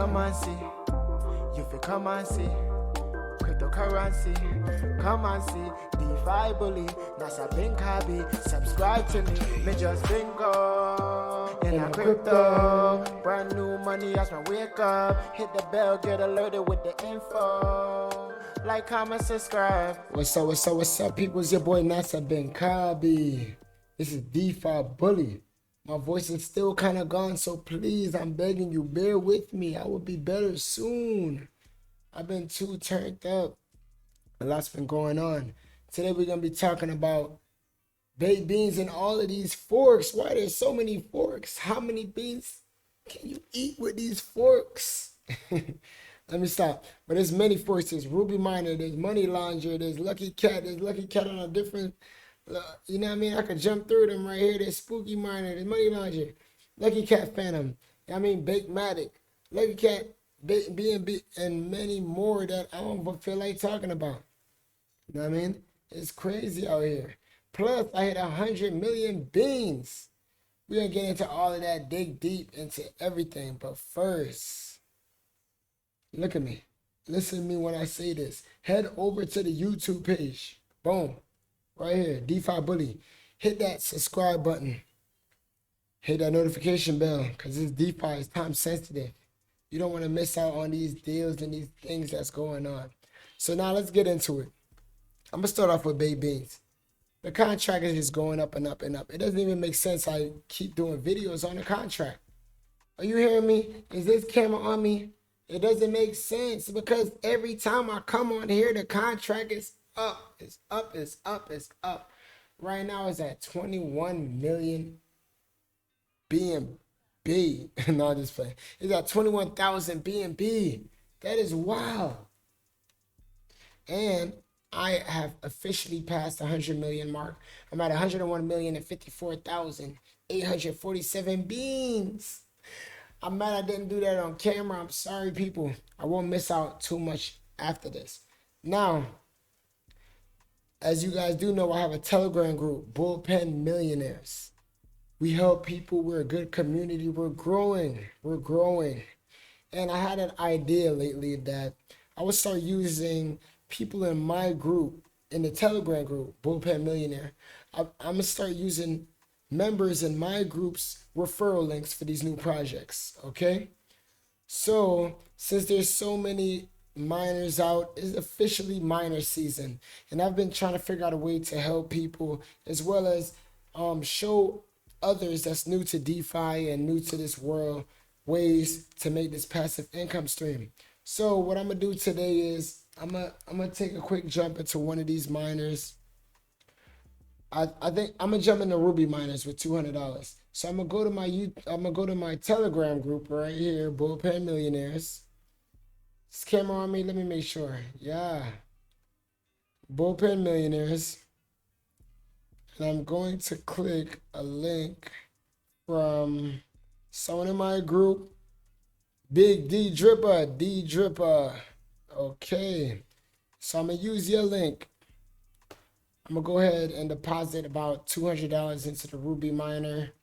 come and see. You feel come and see. Cryptocurrency, come and see. Defi bully, Nasa Binkabi. Subscribe to me just bingo. In a crypto, brand new money as my wake up. Hit the bell, get alerted with the info. Like, comment, subscribe. What's up, people? It's your boy Nasa Binkabi. This is Defi bully. My voice is still kind of gone, so please, I'm begging you, bear with me. I will be better soon. I've been too turned up. A lot's been going on. Today we're going to be talking about baked beans and all of these forks. Why there's so many forks? How many beans can you eat with these forks? Let me stop. But there's many forks. There's Ruby Miner, there's Money Launderer, there's Lucky Cat. There's Lucky Cat on a different, you know what I mean? I could jump through them right here. There's Spooky Miner, there's Money Launderer, Lucky Cat Phantom. I mean, Baked Matic, Lucky Cat, B&B, and many more that I don't feel like talking about. You know what I mean? It's crazy out here. Plus, I hit 100 million beans. We're going to get into all of that, dig deep into everything. But first, look at me. Listen to me when I say this. Head over to the YouTube page. Boom. Right here, Defi Bully. Hit that subscribe button. Hit that notification bell because this Defi is time sensitive. You don't want to miss out on these deals and these things that's going on. So now let's get into it. I'm going to start off with baked beans. The contract is just going up and up and up. It doesn't even make sense I keep doing videos on the contract. Are you hearing me? Is this camera on me? It doesn't make sense because every time I come on here, the contract is up. It's up, it's up, it's up. Right now it's at 21 million BNB. No, I'm just playing. It's at 21,000 BNB. That is wild. And I have officially passed the 100 million mark. I'm at 101,054,847 beans. I'm mad I didn't do that on camera. I'm sorry, people. I won't miss out too much after this. Now, as you guys do know, I have a Telegram group, Bullpen Millionaires. We help people. We're a good community. We're growing. We're growing. And I had an idea lately that I would start using people in my group, in the Telegram group, Bullpen Millionaire. I'm going to start using members in my group's referral links for these new projects, okay? So, since there's so many miners out, it's officially miner season. And I've been trying to figure out a way to help people as well as show others that's new to DeFi and new to this world ways to make this passive income stream. So what I'm gonna do today is I'm gonna take a quick jump into one of these miners. I think I'm gonna jump into Ruby miners with $200. So I'm gonna go to my Telegram group right here, Bullpen Millionaires. This camera on me, let me make sure. Yeah. Bullpen Millionaires. And I'm going to click a link from someone in my group. Big D Dripper. Okay. So I'm going to use your link. I'm going to go ahead and deposit about $200 into the Ruby miner.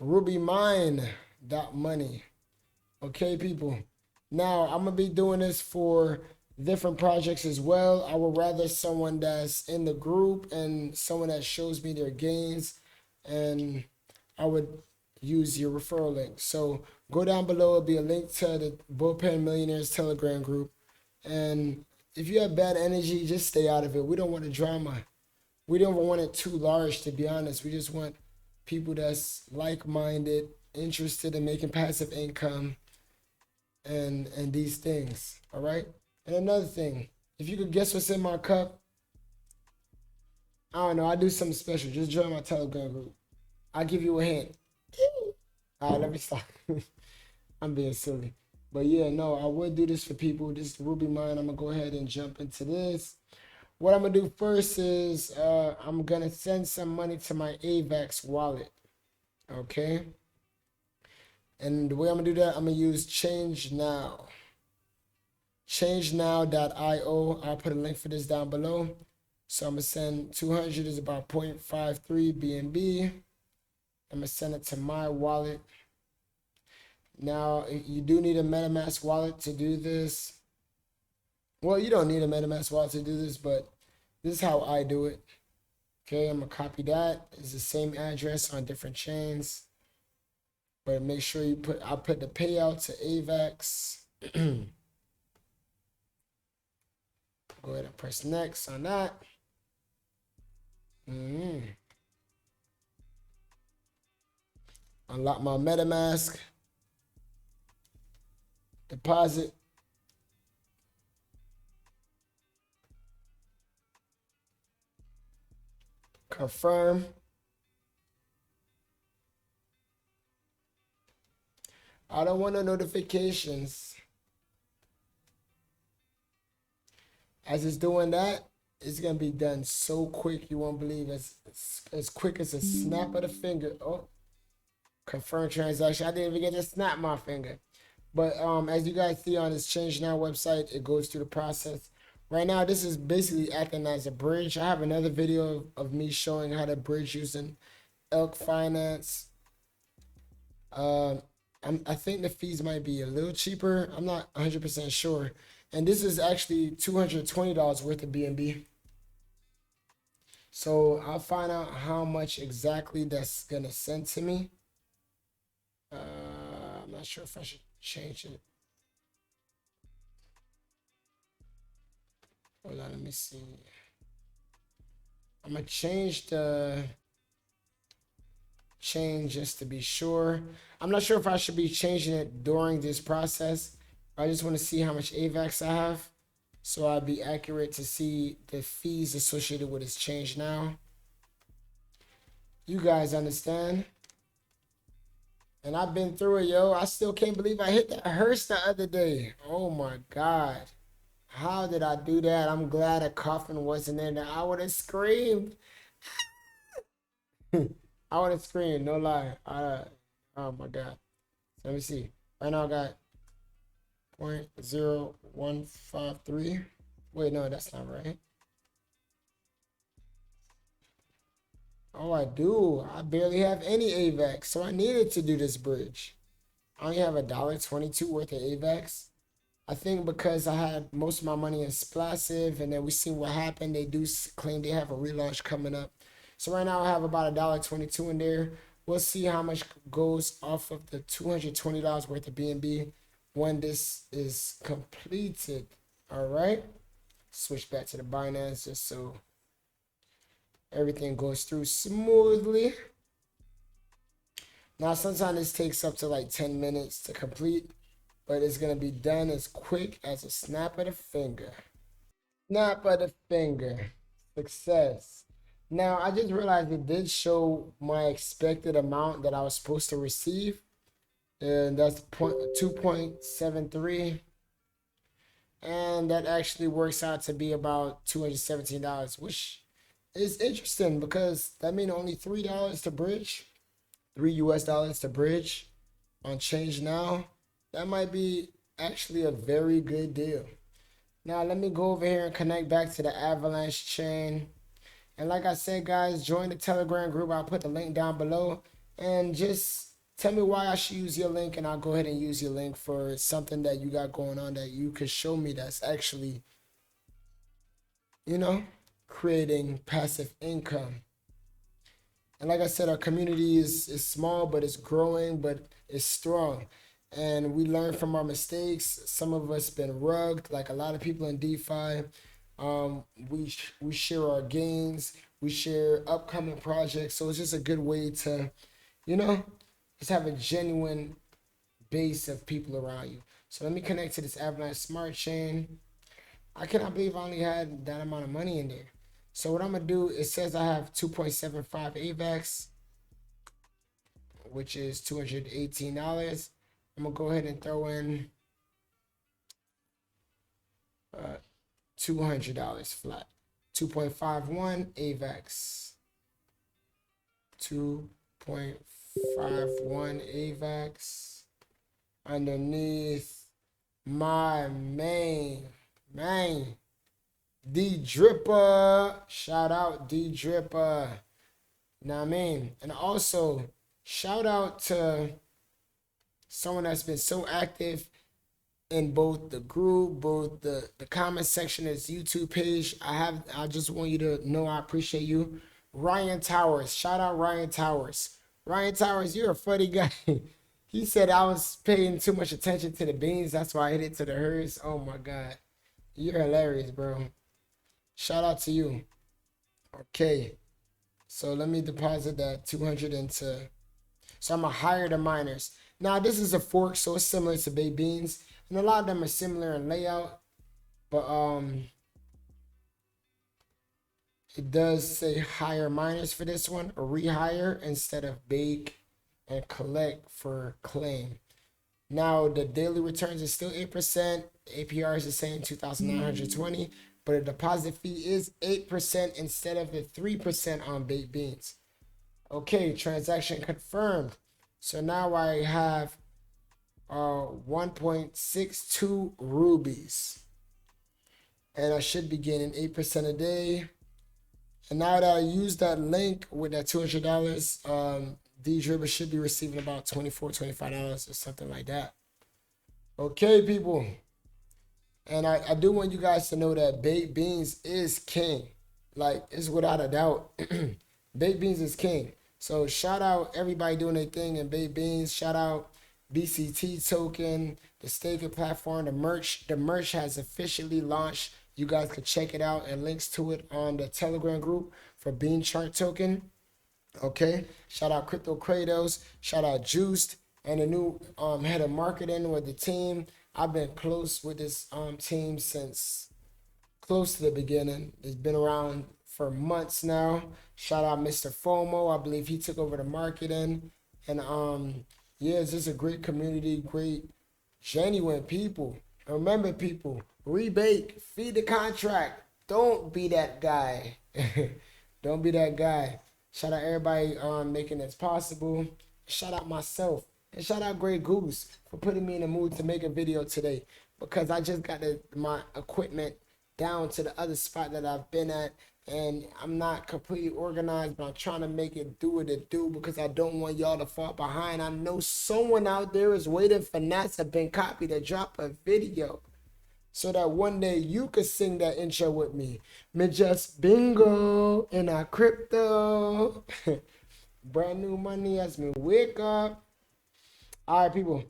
RubyMine.money. Okay, people. Now, I'm going to be doing this for different projects as well. I would rather someone that's in the group and someone that shows me their gains, and I would use your referral link. So go down below. It'll be a link to the Bullpen Millionaires Telegram group. And if you have bad energy, just stay out of it. We don't want the drama. We don't want it too large, to be honest. We just want people that's like-minded, interested in making passive income and these things. All right? And another thing, if you could guess what's in my cup, I don't know, I do something special. Just join my Telegram group. I'll give you a hint. All right, let me stop. I'm being silly. But yeah, no, I would do this for people. This is Ruby Mine. I'm going to go ahead and jump into this. What I'm going to do first is I'm going to send some money to my AVAX wallet. Okay? And the way I'm going to do that, I'm going to use Change Now. changenow.io. I'll put a link for this down below. So I'm going to send 200 is about 0.53 BNB. I'm going to send it to my wallet. Now, you do need a MetaMask wallet to do this. Well, you don't need a MetaMask wallet to do this, but this is how I do it. Okay, I'm gonna copy that. It's the same address on different chains, but make sure you put. I'll put the payout to avax. Go ahead and press next on that. Unlock my MetaMask. Deposit. Confirm. I don't want no notifications. As it's doing that, it's gonna be done so quick you won't believe it. As quick as a snap of the finger. Oh, confirm transaction. I didn't even get to snap my finger. But as you guys see on this Change Now website, it goes through the process. Right now, this is basically acting as a bridge. I have another video of me showing how to bridge using Elk Finance. I think the fees might be a little cheaper. I'm not 100% sure. And this is actually $220 worth of BNB. So I'll find out how much exactly that's gonna send to me. I'm not sure if I should change it. Hold on, let me see. I'm gonna change the chain just to be sure. I'm not sure if I should be changing it during this process. I just want to see how much AVAX I have, so I'll be accurate to see the fees associated with this change now. You guys understand? And I've been through it, yo. I still can't believe I hit that hearse the other day. Oh my God. How did I do that? I'm glad a coffin wasn't in there. I would have screamed. I would have screamed, no lie. Oh my God. So let me see. Right now I got 0.0153. Wait, no, that's not right. Oh, I do. I barely have any AVAX, so I needed to do this bridge. I only have $1.22 worth of AVAX. I think because I had most of my money in splassive, and then we seen what happened. They do claim they have a relaunch coming up. So right now I have about $1.22 in there. We'll see how much goes off of the $220 worth of BNB when this is completed. All right. Switch back to the Binance just so everything goes through smoothly. Now sometimes this takes up to like 10 minutes to complete, but it's gonna be done as quick as a snap of the finger. Snap of the finger. Success. Now, I just realized it did show my expected amount that I was supposed to receive. And that's 2.73. And that actually works out to be about $217, which is interesting because that means only $3 to bridge, $3 US to bridge on Change Now. That might be actually a very good deal. Now, let me go over here and connect back to the Avalanche chain. And like I said, guys, join the Telegram group. I'll put the link down below. And just tell me why I should use your link, and I'll go ahead and use your link for something that you got going on that you could show me that's actually, creating passive income. And like I said, our community is small, but it's growing, but it's strong. And we learn from our mistakes. Some of us been rugged, like a lot of people in DeFi. We share our gains, we share upcoming projects, so it's just a good way to, just have a genuine base of people around you. So let me connect to this Avalanche Smart Chain. I cannot believe I only had that amount of money in there. So what I'm gonna do, it says I have 2.75 AVAX, which is $218. I'm gonna go ahead and throw in $200 flat. 2.51 AVAX. 2.51 AVAX underneath my main D Dripper. Shout out D Dripper. Know what I mean? And also shout out to someone that's been so active in both the group, both the comment section, his YouTube page. I just want you to know I appreciate you. Ryan Towers, shout out Ryan Towers. Ryan Towers, you're a funny guy. He said I was paying too much attention to the beans, that's why I hit it to the herds. Oh my God, you're hilarious, bro. Shout out to you. Okay, so let me deposit that 200 into. So I'm gonna hire the miners. Now this is a fork, so it's similar to baked beans, and a lot of them are similar in layout, but it does say hire miners for this one, or rehire instead of bake and collect for claim. Now the daily returns is still 8%. APR is the same, 2,920, but the deposit fee is 8% instead of the 3% on baked beans. Okay, transaction confirmed. So now I have 1.62 rubies, and I should be getting 8% a day. And now that I use that link with that $200, D-Dribber should be receiving about $24, $25 or something like that. Okay, people. And I do want you guys to know that baked beans is king. Like, it's without a doubt. Baked beans is king. So shout out everybody doing their thing in baked beans. Shout out BCT token, the staking platform, the merch. The merch has officially launched. You guys can check it out and links to it on the Telegram group for Bean Chart token. Okay. Shout out Crypto Kratos. Shout out Juiced and the new head of marketing with the team. I've been close with this team since close to the beginning. It's been around for months now. Shout out Mr. FOMO. I believe he took over the marketing. And yeah, it's just a great community, great, genuine people. And remember, people, rebake, feed the contract. Don't be that guy. Don't be that guy. Shout out everybody making this possible. Shout out myself. And shout out Grey Goose for putting me in the mood to make a video today, because I just got my equipment down to the other spot that I've been at, and I'm not completely organized, but I'm trying to make it do what it do, because I don't want y'all to fall behind. I know someone out there is waiting for passiveincome to drop a video so that one day you could sing that intro with me. Me just bingo in our crypto. Brand new money as me wake up. All right, people.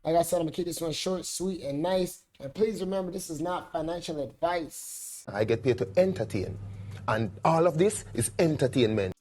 Like I said, I'm going to keep this one short, sweet, and nice. And please remember, this is not financial advice. I get paid to entertain. And all of this is entertainment.